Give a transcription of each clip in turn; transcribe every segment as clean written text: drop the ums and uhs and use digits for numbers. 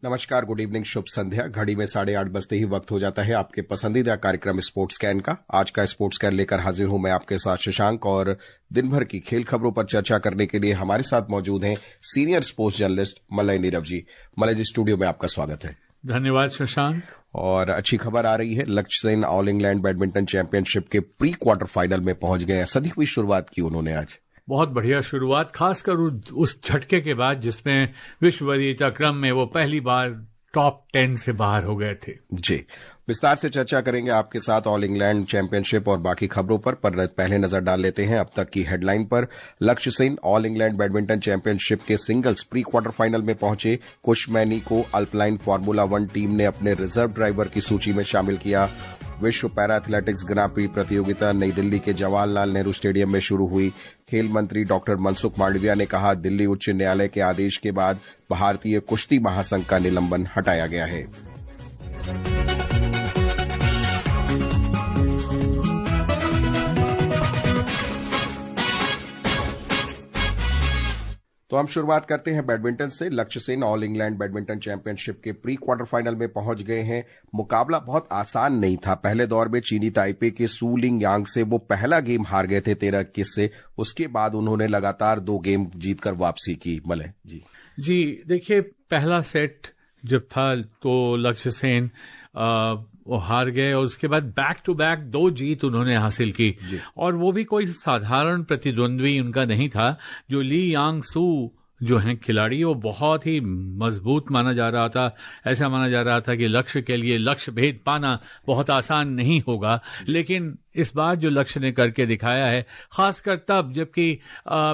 नमस्कार, good evening, शुभ संध्या। घड़ी में 8:30 बजते ही वक्त हो जाता है आपके पसंदीदा कार्यक्रम स्पोर्ट्स कैन का। आज का स्पोर्ट्स कैन लेकर हाजिर हूं मैं आपके साथ शशांक, और दिन भर की खेल खबरों पर चर्चा करने के लिए हमारे साथ मौजूद हैं senior sports journalist Malay Neerav ji. Malay ji, studio में आपका स्वागत है। धन्यवाद शशांक। और अच्छी खबर आ रही है, लक्ष्य Sen all England badminton championship के प्री क्वार्टर फाइनल में पहुंच गए हैं। सदी हुई शुरुआत की उन्होंने आज। बहुत बढ़िया शुरुआत, खासकर उस झटके के बाद जिसमें विश्व वरीयता क्रम में वो पहली बार टॉप 10 से बाहर हो गए थे। जी, विस्तार से चर्चा करेंगे आपके साथ ऑल इंग्लैंड चैंपियनशिप और बाकी खबरों पर पहले नजर डाल लेते हैं अब तक की हेडलाइन पर। लक्ष्य Sen all England badminton championship के सिंगल्स प्री क्वार्टर फाइनल में पहुंचे। कुश मैनी को अल्पलाइन फार्मूला 1 टीम ने अपने रिजर्व ड्राइवर की सूची में शामिल किया। विश्व पैरा एथलेटिक्स ग्रां प्री प्रतियोगिता नई दिल्ली के जवाहरलाल नेहरू स्टेडियम में शुरू हुई। खेल मंत्री डॉक्टर मनसुख मांडविया ने कहा, दिल्ली उच्च न्यायालय के आदेश के बाद भारतीय कुश्ती महासंघ का निलंबन हटाया गया है। तो हम शुरुआत करते हैं बैडमिंटन से। लक्ष्य Sen all England badminton championship के प्री क्वार्टर फाइनल में पहुंच गए हैं। मुकाबला बहुत आसान नहीं था। पहले दौर में चीनी ताइपे के सू लिंग यांग से वो पहला गेम हार गए थे 13-21 से। उसके बाद उन्होंने लगातार 2 गेम जीतकर वापसी की। मलय जी देखिए, पहला सेट जब था तो लक्ष्य सेन वो हार गए और उसके बाद बैक टू बैक 2 जीत उन्होंने हासिल की। और वो भी कोई साधारण प्रतिद्वंद्वी उनका नहीं था। जो ली यांग सू जो हैं खिलाड़ी, वो बहुत ही मजबूत माना जा रहा था। ऐसा माना जा रहा था कि लक्ष्य के लिए लक्ष्य भेद पाना बहुत आसान नहीं होगा। लेकिन इस बार जो लक्ष्य ने करके दिखाया है, खासकर तब जबकि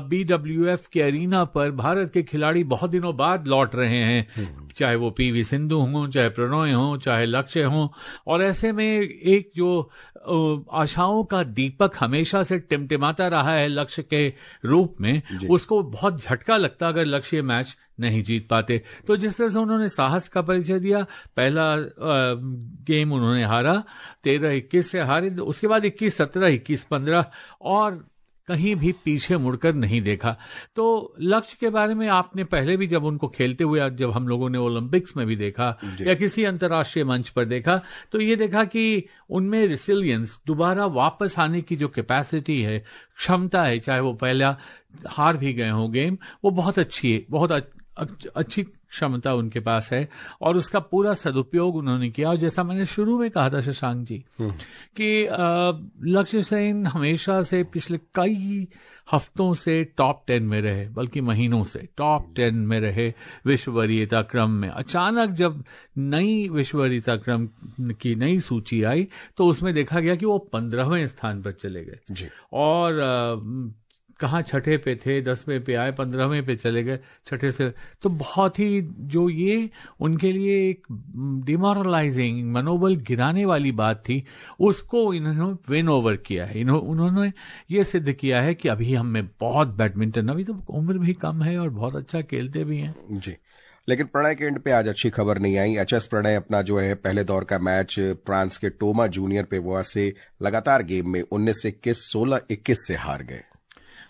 BWF के एरिना पर भारत के खिलाड़ी बहुत दिनों बाद लौट रहे हैं, चाहे वो PV सिंधु हों, चाहे प्रणॉय हों, चाहे लक्ष्य हों। और ऐसे में एक जो आशाओं का दीपक हमेशा से टिमटिमाता रहा है लक्ष्य के रूप में, उसको बहुत झटका लगता अगर लक्ष्य ये मैच नहीं जीत पाते। तो जिस तरह से उन्होंने साहस का परिचय दिया, पहला गेम उन्होंने हारा, 13-21 से हारे। उसके बाद 21-17, 21-15 और कहीं भी पीछे मुड़कर नहीं देखा। तो लक्ष्य के बारे में आपने पहले भी जब उनको खेलते हुए, जब हम लोगों ने ओलंपिक्स में भी देखा या किसी अंतर्राष्ट्रीय मंच पर देखा, तो ये देखा कि उनमें रिसिलियंस, दोबारा वापस आने की जो कैपेसिटी है, क्षमता है, चाहे वो पहला हार भी गए हो गेम, वो बहुत अच्छी है, बहुत अच्छी क्षमता उनके पास है और उसका पूरा सदुपयोग उन्होंने किया। और जैसा मैंने शुरू में कहा था शशांक जी कि लक्ष्य सेन हमेशा से पिछले कई हफ्तों से टॉप 10 में रहे, बल्कि महीनों से टॉप 10 में रहे विश्व वरीयता क्रम में। अचानक जब नई विश्व वरीयता क्रम की नई सूची आई तो उसमें देखा गया कि वो 15वें स्थान पर चले गए। और कहाँ छठे पे थे, 10वें पे आए, 15वें पे चले गए, छठे से। तो बहुत ही जो ये उनके लिए एक डिमोरलाइजिंग, मनोबल गिराने वाली बात थी, उसको इन्होंने विन ओवर किया है। उन्होंने ये सिद्ध किया है कि अभी हम में बहुत बैडमिंटन, अभी तो उम्र भी कम है और बहुत अच्छा खेलते भी हैं जी। लेकिन प्रणय के एंड पे आज अच्छी खबर नहीं आई। HS प्रणय अपना जो है पहले दौर का मैच फ्रांस के टोमा जूनियर पे वो से लगातार गेम में 19-21, 16-21 से हार गए।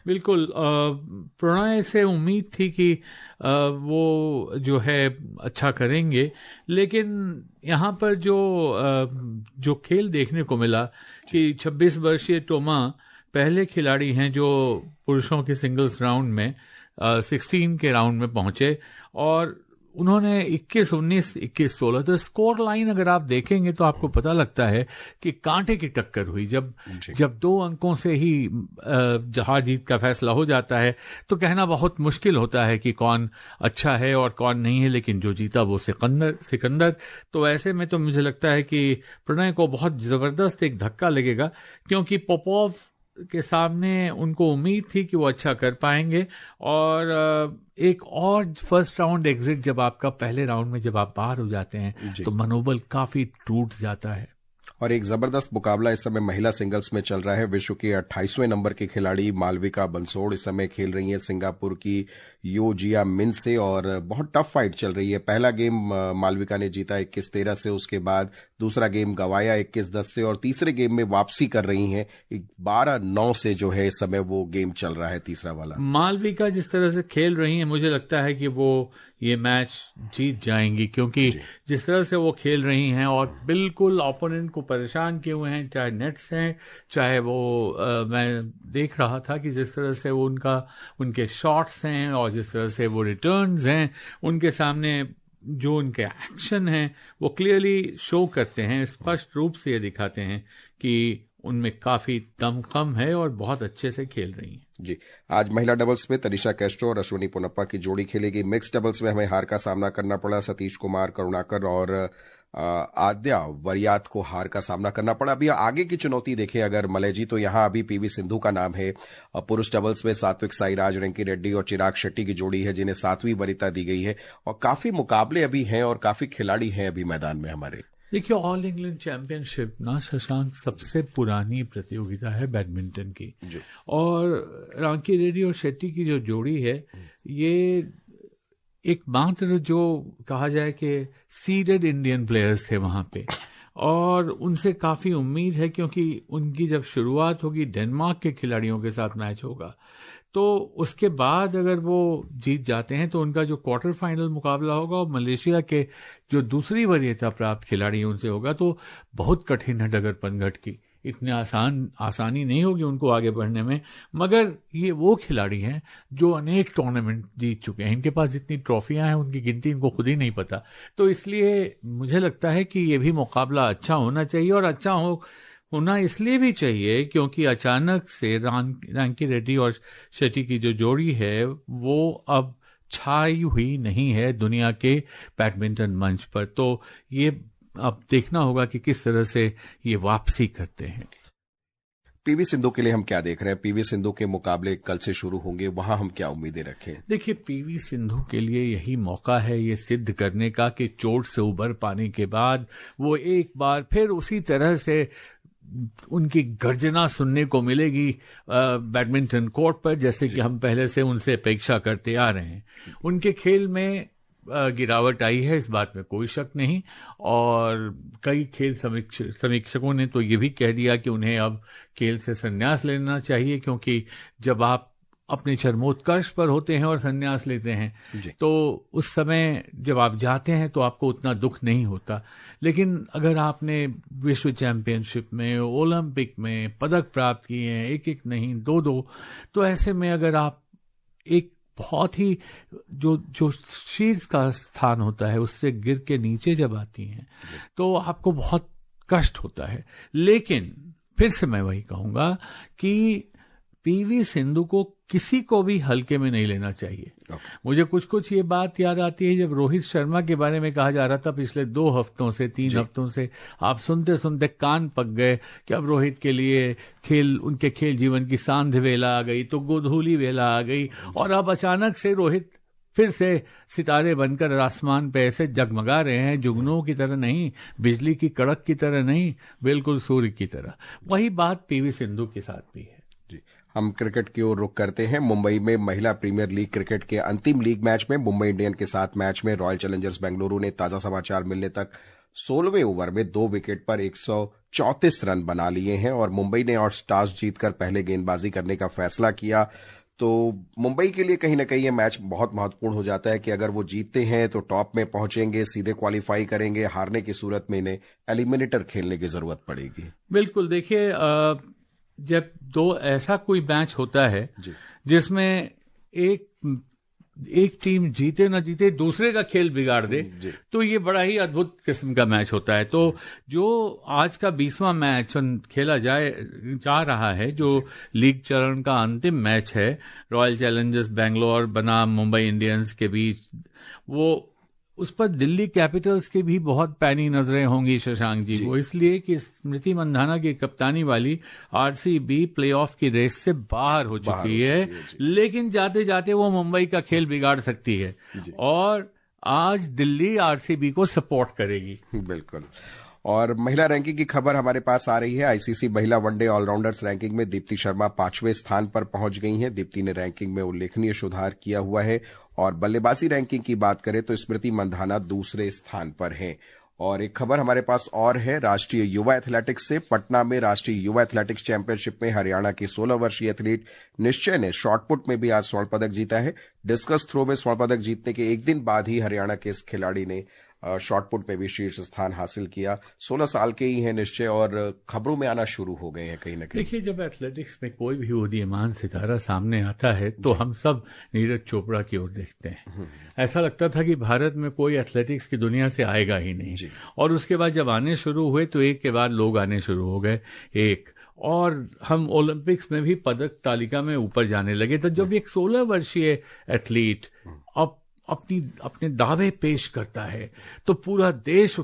बिल्कुल, प्रणय से उम्मीद थी कि वो जो है अच्छा करेंगे, लेकिन यहाँ पर जो खेल देखने को मिला कि 26 वर्षीय टोमा पहले खिलाड़ी हैं जो पुरुषों के सिंगल्स राउंड में 16 के राउंड में पहुंचे और उन्होंने 21-19, 21-16, तो स्कोर लाइन अगर आप देखेंगे तो आपको पता लगता है कि कांटे की टक्कर हुई। जब 2 अंकों से ही हार जीत का फैसला हो जाता है तो कहना बहुत मुश्किल होता है कि कौन अच्छा है और कौन नहीं है, लेकिन जो जीता वो सिकंदर। तो ऐसे में तो मुझे लगता है कि प्रणय को बहुत जबरदस्त एक धक्का लगेगा, क्योंकि पोपोव के सामने उनको उम्मीद थी कि वो अच्छा कर पाएंगे। और एक और फर्स्ट राउंड एग्जिट, जब आपका पहले राउंड में जब आप बाहर हो जाते हैं तो मनोबल काफी टूट जाता है। और एक जबरदस्त मुकाबला इस समय महिला सिंगल्स में चल रहा है। विश्व के 28वें नंबर की खिलाड़ी मालविका बंसोड़ इस समय खेल रही हैं सिंगापुर की यो जिया मिन से, और बहुत टफ फाइट चल रही है। पहला गेम मालविका ने जीता 21-13 से, उसके बाद दूसरा गेम गवाया 21-10 से, और तीसरे गेम में वापसी कर रही हैं 12-9 से जो है इस समय वो गेम चल रहा है तीसरा वाला। मालविका जिस तरह से खेल रही हैं, मुझे लगता है कि वो ये मैच जीत जाएंगी, क्योंकि जिस तरह से वो खेल रही हैं और बिल्कुल ओपोनेंट को परेशान किए हुए हैं, चाहे नेट्स हैं चाहे वो मैं देख रहा था कि जिस तरह से वो उनके शॉट्स हैं और जिस तरह से वो रिटर्न्स हैं, उनके सामने जो उनके एक्शन हैं वो क्लियरली शो करते हैं, स्पष्ट रूप से ये दिखाते हैं कि उनमें काफी दमखम है और बहुत अच्छे से खेल रही हैं। जी, आज महिला डबल्स में तनिषा कैस्ट्रो और अश्विनी पोनप्पा की जोड़ी खेलेगी। मिक्स डबल्स में हमें हार का सामना करना पड़ा। सतीश कुमार करुणाकर और आद्या वरियात को हार का सामना करना पड़ा। अभी आगे की चुनौती देखें अगर मलय जी, तो यहाँ अभी पीवी सिंधु का नाम है। पुरुष डबल्स में सात्विक साईराज, रिंकी रेड्डी और चिराग शेट्टी की जोड़ी है जिन्हें 7वीं वरीयता दी गई है, और काफी मुकाबले अभी हैं और काफी खिलाड़ी हैं अभी मैदान में हमारे। देखिए, ऑल इंग्लैंड चैंपियनशिप ना शशांक सबसे पुरानी प्रतियोगिता है बैडमिंटन की, और रांकी रेड्डी और शेट्टी की जो जोड़ी है ये एकमात्र जो कहा जाए कि सीडेड इंडियन प्लेयर्स थे वहां पे, और उनसे काफी उम्मीद है क्योंकि उनकी जब शुरुआत होगी डेनमार्क के खिलाड़ियों के साथ मैच होगा, तो उसके बाद अगर वो जीत जाते हैं तो उनका जो क्वार्टर फाइनल मुकाबला होगा और मलेशिया के जो दूसरी वरीयता प्राप्त खिलाड़ी उनसे होगा, तो बहुत कठिन है डगर पनघट की। इतने आसानी नहीं होगी उनको आगे बढ़ने में, मगर ये वो खिलाड़ी हैं जो अनेक टूर्नामेंट जीत चुके हैं। इनके पास जितनी ट्रॉफियां हैं उनकी गिनती इनको खुद ही नहीं पता। तो इसलिए मुझे लगता है कि ये भी मुकाबला अच्छा होना चाहिए, और अच्छा होना इसलिए भी चाहिए क्योंकि अचानक से रांकी रेड्डी और शेट्टी की जो जोड़ी है वो अब छाई हुई नहीं है दुनिया के बैडमिंटन मंच पर। तो ये अब देखना होगा कि किस तरह से ये वापसी करते हैं। पीवी सिंधु के लिए हम क्या देख रहे हैं? पीवी सिंधु के मुकाबले कल से शुरू होंगे, वहां हम क्या उम्मीदें रखें? देखिए, पीवी सिंधु के लिए यही मौका है ये सिद्ध करने का कि चोट से उबर पाने के बाद वो एक बार फिर उसी तरह से उनकी गर्जना सुनने को मिलेगी बैडमिंटन कोर्ट पर, जैसे कि हम पहले से उनसे अपेक्षा करते आ रहे हैं। उनके खेल में गिरावट आई है, इस बात में कोई शक नहीं, और कई खेल समीक्षकों ने तो ये भी कह दिया कि उन्हें अब खेल से संन्यास लेना चाहिए, क्योंकि जब आप अपने चरमोत्कर्ष पर होते हैं और संन्यास लेते हैं तो उस समय जब आप जाते हैं तो आपको उतना दुख नहीं होता, लेकिन अगर आपने विश्व चैंपियनशिप में, ओलंपिक में पदक प्राप्त किए हैं, एक नहीं 2-2, तो ऐसे में अगर आप एक बहुत ही जो शीर्ष का स्थान होता है उससे गिर के नीचे जब आती हैं तो आपको बहुत कष्ट होता है। लेकिन फिर से मैं वही कहूंगा कि पीवी सिंधु को किसी को भी हल्के में नहीं लेना चाहिए। मुझे कुछ ये बात याद आती है जब रोहित शर्मा के बारे में कहा जा रहा था पिछले 2 हफ्तों से 3 हफ्तों से, आप सुनते सुनते कान पक गए कि अब रोहित के लिए उनके खेल जीवन की सांध्य वेला आ गई, तो गोधूली वेला आ गई, और अब अचानक से रोहित फिर से सितारे बनकर आसमान पे ऐसे जगमगा रहे हैं, जुगनुओं की तरह नहीं, बिजली की कड़क की तरह नहीं, बिल्कुल सूर्य की तरह। वही बात पीवी सिंधु के साथ भी है। हम क्रिकेट की ओर रुख करते हैं। मुंबई में महिला प्रीमियर लीग क्रिकेट के अंतिम लीग मैच में मुंबई इंडियन के साथ मैच में रॉयल चैलेंजर्स बेंगलुरु ने ताजा समाचार मिलने तक 16वें ओवर में 2 विकेट पर 134 रन बना लिए हैं, और मुंबई ने और टॉस जीतकर पहले गेंदबाजी करने का फैसला किया। तो मुंबई के लिए कहीं ना कहीं ये मैच बहुत महत्वपूर्ण हो जाता है कि अगर वो जीतते हैं तो टॉप में पहुंचेंगे, सीधे क्वालिफाई करेंगे। हारने की सूरत में इन्हें एलिमिनेटर खेलने की जरूरत पड़ेगी। बिल्कुल, देखिए, जब ऐसा कोई मैच होता है जिसमें एक टीम जीते ना जीते दूसरे का खेल बिगाड़ दे, तो ये बड़ा ही अद्भुत किस्म का मैच होता है। तो जो आज का 20वां मैच खेला जा रहा है, जो लीग चरण का अंतिम मैच है रॉयल चैलेंजर्स बेंगलोर बनाम मुंबई इंडियंस के बीच, वो उस पर दिल्ली कैपिटल्स की भी बहुत पैनी नजरें होंगी शशांक जी। वो इसलिए कि स्मृति मंधाना की कप्तानी वाली आरसीबी प्लेऑफ की रेस से बाहर हो चुकी है, लेकिन जाते जाते वो मुंबई का खेल बिगाड़ सकती है, और आज दिल्ली आरसीबी को सपोर्ट करेगी। बिल्कुल। और महिला रैंकिंग की खबर हमारे पास आ रही है। आईसीसी महिला वनडे ऑलराउंडर्स रैंकिंग में दीप्ति शर्मा 5वें स्थान पर पहुंच गई हैं। दीप्ति ने रैंकिंग में उल्लेखनीय सुधार किया हुआ है। और बल्लेबाजी रैंकिंग की बात करें तो स्मृति मंधाना दूसरे स्थान पर हैं। और एक खबर हमारे पास और है राष्ट्रीय युवा एथलेटिक्स से। पटना में राष्ट्रीय युवा एथलेटिक्स चैंपियनशिप में हरियाणा की 16 वर्षीय एथलीट निश्चय ने शॉटपुट में भी आज स्वर्ण पदक जीता है। डिस्कस थ्रो में स्वर्ण पदक जीतने के एक दिन बाद ही हरियाणा के इस खिलाड़ी ने शॉटपुट में भी शीर्ष स्थान हासिल किया। 16 साल के ही हैं निश्चय और खबरों में आना शुरू हो गए हैं कहीं ना कहीं। देखिए, जब एथलेटिक्स में कोई भी उदीयमान सितारा सामने आता है तो हम सब नीरज चोपड़ा की ओर देखते हैं। ऐसा लगता था कि भारत में कोई एथलेटिक्स की दुनिया से आएगा ही नहीं, और उसके बाद जब आने शुरू हुए तो एक के बाद लोग आने शुरू हो गए और हम ओलंपिक्स में भी पदक तालिका में ऊपर जाने लगे। तो जब एक 16 वर्षीय एथलीट अपने दावे पेश करता है तो पूरा देश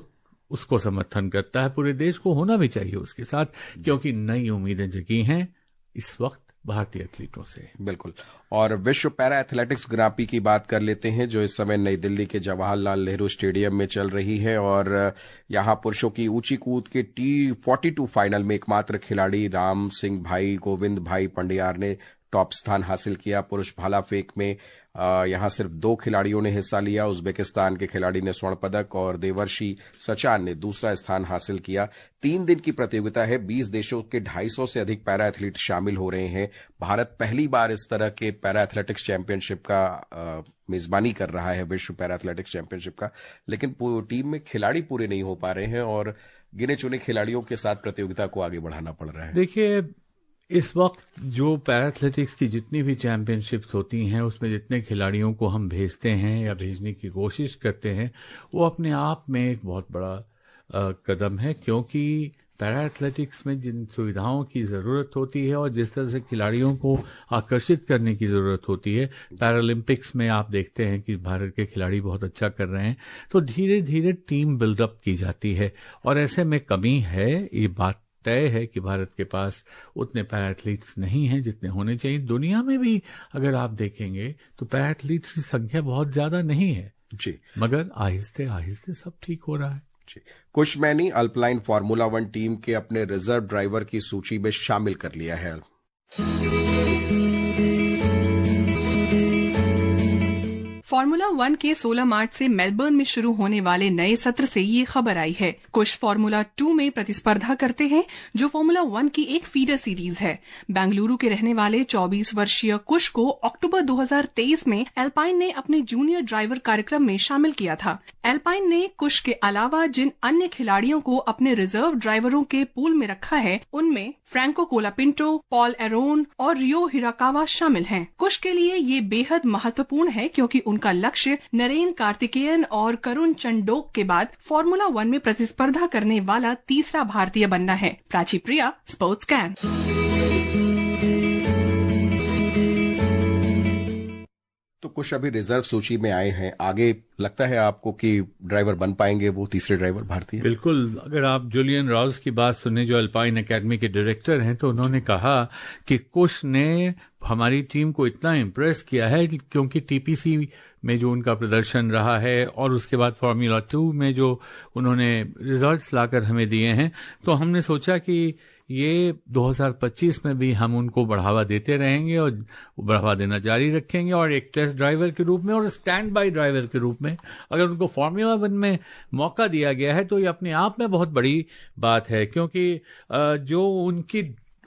उसको समर्थन करता है। पूरे देश को होना भी चाहिए उसके साथ, क्योंकि नई उम्मीदें जगी हैं इस वक्त भारतीय एथलीटों से। बिल्कुल। और विश्व पैरा एथलेटिक्स ग्रां प्री की बात कर लेते हैं, जो इस समय नई दिल्ली के जवाहरलाल नेहरू स्टेडियम में चल रही है। और यहां पुरुषों की ऊंची कूद के T42 फाइनल में एकमात्र खिलाड़ी राम सिंह भाई गोविंद भाई पंडियार ने टॉप स्थान हासिल किया। पुरुष भाला फेंक में यहां सिर्फ 2 खिलाड़ियों ने हिस्सा लिया। उज्बेकिस्तान के खिलाड़ी ने स्वर्ण पदक और देवर्षि सचान ने दूसरा स्थान हासिल किया। 3 दिन की प्रतियोगिता है। 20 देशों के 250 से अधिक पैरा एथलीट शामिल हो रहे हैं। भारत पहली बार इस तरह के पैरा एथलेटिक्स चैंपियनशिप का मेजबानी कर रहा है, विश्व पैरा एथलेटिक्स चैंपियनशिप का। लेकिन टीम में खिलाड़ी पूरे नहीं हो पा रहे हैं और गिने चुने खिलाड़ियों के साथ प्रतियोगिता को आगे बढ़ाना पड़ रहा है। देखिए, इस वक्त जो पैरा एथलेटिक्स की जितनी भी चैंपियनशिप्स होती हैं उसमें जितने खिलाड़ियों को हम भेजते हैं या भेजने की कोशिश करते हैं, वो अपने आप में एक बहुत बड़ा कदम है, क्योंकि पैरा एथलेटिक्स में जिन सुविधाओं की ज़रूरत होती है और जिस तरह से खिलाड़ियों को आकर्षित करने की ज़रूरत होती है, पैरालंपिक्स में आप देखते हैं कि भारत के खिलाड़ी बहुत अच्छा कर रहे हैं। तो धीरे धीरे टीम बिल्डअप की जाती है और ऐसे में कमी है। ये बात तय है कि भारत के पास उतने पैरा एथलीट्स नहीं हैं जितने होने चाहिए। दुनिया में भी अगर आप देखेंगे तो पैरा एथलीट्स की संख्या बहुत ज्यादा नहीं है जी, मगर आहिस्ते आहिस्ते सब ठीक हो रहा है जी। कुश मैनी अल्पलाइन फार्मूला 1 टीम के अपने रिजर्व ड्राइवर की सूची में शामिल कर लिया है। फार्मूला 1 के 16 मार्च से मेलबर्न में शुरू होने वाले नए सत्र से ये खबर आई है। कुश फार्मूला 2 में प्रतिस्पर्धा करते हैं, जो फार्मूला 1 की एक फीडर सीरीज है। बेंगलुरु के रहने वाले 24 वर्षीय कुश को अक्टूबर 2023 में एल्पाइन ने अपने जूनियर ड्राइवर कार्यक्रम में शामिल किया था। एल्पाइन ने कुश के अलावा जिन अन्य खिलाड़ियों को अपने रिजर्व ड्राइवरों के पूल में रखा है, उनमें फ्रैंको कोलापिंटो, पॉल एरोन और रियो हिराकावा शामिल हैं। कुश के लिए ये बेहद महत्वपूर्ण है, क्योंकि उनका लक्ष्य नरेन कार्तिकेयन और करुण चंडोक के बाद फार्मूला 1 में प्रतिस्पर्धा करने वाला तीसरा भारतीय बनना है। प्राची प्रिया, स्पोर्ट्स कैन। तो कुछ अभी रिजर्व सूची में आए हैं। आगे लगता है आपको कि ड्राइवर बन पाएंगे वो तीसरे ड्राइवर भारतीय? बिल्कुल। अगर आप जूलियन राउस की बात सुने, जो अल्पाइन एकेडमी के डायरेक्टर हैं, तो उन्होंने कहा कि कुश ने हमारी टीम को इतना इम्प्रेस किया है क्योंकि टीपीसी में जो उनका प्रदर्शन रहा है और उसके बाद फार्मूला 2 में जो उन्होंने रिजल्ट्स लाकर हमें दिए हैं, तो हमने सोचा कि ये 2025 में भी हम उनको बढ़ावा देते रहेंगे और बढ़ावा देना जारी रखेंगे। और एक टेस्ट ड्राइवर के रूप में और स्टैंड बाय ड्राइवर के रूप में अगर उनको फार्मूला 1 में मौका दिया गया है तो ये अपने आप में बहुत बड़ी बात है, क्योंकि जो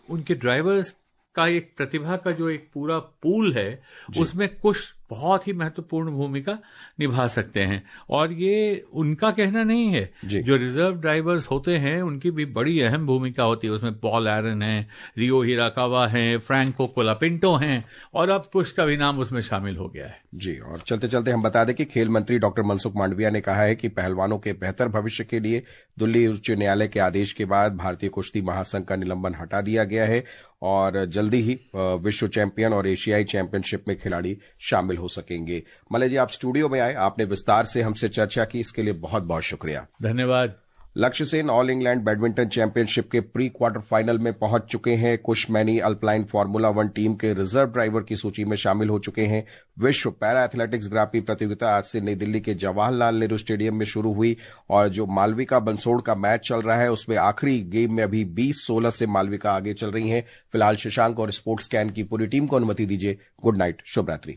उनके ड्राइवर्स का एक प्रतिभा का जो एक पूरा पूल है, उसमें कुछ बहुत ही महत्वपूर्ण भूमिका निभा सकते हैं। और ये उनका कहना नहीं है, जो रिजर्व ड्राइवर्स होते हैं उनकी भी बड़ी अहम भूमिका होती है। उसमें पॉल एरन है, रियो हिराकावा हैं, फ्रैंको कोलापिंटो हैं और अब कुश का भी नाम उसमें शामिल हो गया है जी। और चलते चलते हम बता दें कि खेल मंत्री डॉक्टर मनसुख मांडविया ने कहा है कि पहलवानों के बेहतर भविष्य के लिए दिल्ली उच्च न्यायालय के आदेश के बाद भारतीय कुश्ती महासंघ का निलंबन हटा दिया गया है और जल्दी ही विश्व चैंपियन और एशियाई चैंपियनशिप में खिलाड़ी शामिल हो सकेंगे। मलय जी, आप स्टूडियो में आए, आपने विस्तार से हमसे चर्चा की, इसके लिए बहुत बहुत शुक्रिया। धन्यवाद। लक्ष्य Sen all England badminton championship के प्री क्वार्टर फाइनल में पहुंच चुके हैं। कुश मैनी अल्पलाइन फार्मूला 1 टीम के रिजर्व ड्राइवर की सूची में शामिल हो चुके हैं। विश्व पैरा एथलेटिक्स ग्रां प्री प्रतियोगिता आज से नई दिल्ली के जवाहरलाल नेहरू स्टेडियम में शुरू हुई और जो मालविका बंसोड़ का मैच चल रहा है उसमें आखिरी गेम में अभी 20-16 से मालविका आगे चल रही हैं। फिलहाल शशांक और स्पोर्ट्स कैन की पूरी टीम को अनुमति दीजिए। गुड नाइट, शुभ रात्रि।